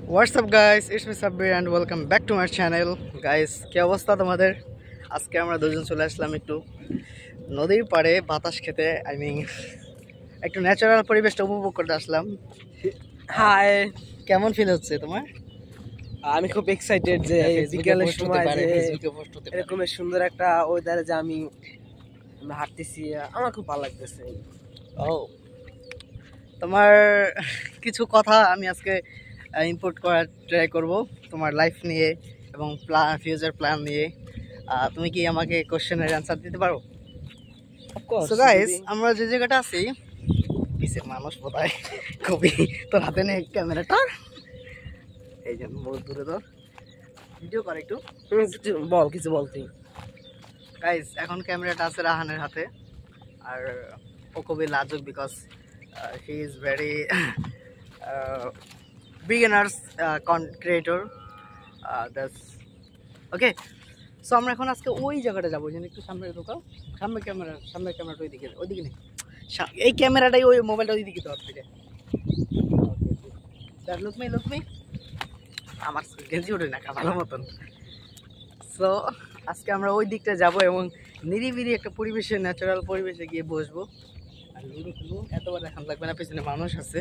What's up guys, it's me Sabbir and welcome back to my channel. Guys, কি অবস্থা তোমাদের? আজকে আমরা দুজন চলে আসলাম একটু নদীর পাড়ে বাতাস খেতে। একটু ন্যাচারাল পরিবেশটা উপভোগ করতে আসলাম। হাই, কেমন ফিল হচ্ছে তোমার? আমি খুব এক্সাইটেড যে বিকেলের সময় যে এরকম সুন্দর একটা ওয়েদারে যে আমি হাঁটতেছি, আমার খুব ভালো লাগতেছে। ও, তোমার কিছু কথা আমি আজকে ইম্পোর্ট করার ট্রাই করব তোমার লাইফ নিয়ে এবং ফিউচার প্ল্যান নিয়ে। তুমি কি আমাকে কোশ্চেনের অ্যান্সার দিতে পারো? সো গাইস, আমরা যে জায়গাটা আছি, পিছের মানুষ বোধহয় খুবই, তোর হাতে নেই ক্যামেরাটা, এই জন্য বহুত দূরে তোর ভিডিও করে একটু বল, কিছু বলতে। গাইস, এখন ক্যামেরাটা আছে রাহানের হাতে, আর ও খুবই লাজুক because he is very beginners content creator. That's okay. So আমরা এখন আজকে ওই জায়গাটা যাবো, যেন একটু সামনে ঢোকাও, সামনের ক্যামেরাটা ওইদিকে নেই, এই ক্যামেরাটাই ওই মোবাইলটা ওইদিকে তো থেকে লুকমি আমার গেঞ্জি ওঠে না ভালো মতন। সো আজকে আমরা ওই দিকটা যাবো এবং নিরিবিলি একটা পরিবেশে, ন্যাচারাল পরিবেশে গিয়ে বসবো আর লুডো খেলবো। এতবার দেখান লাগবে না, পেছনে মানুষ আছে।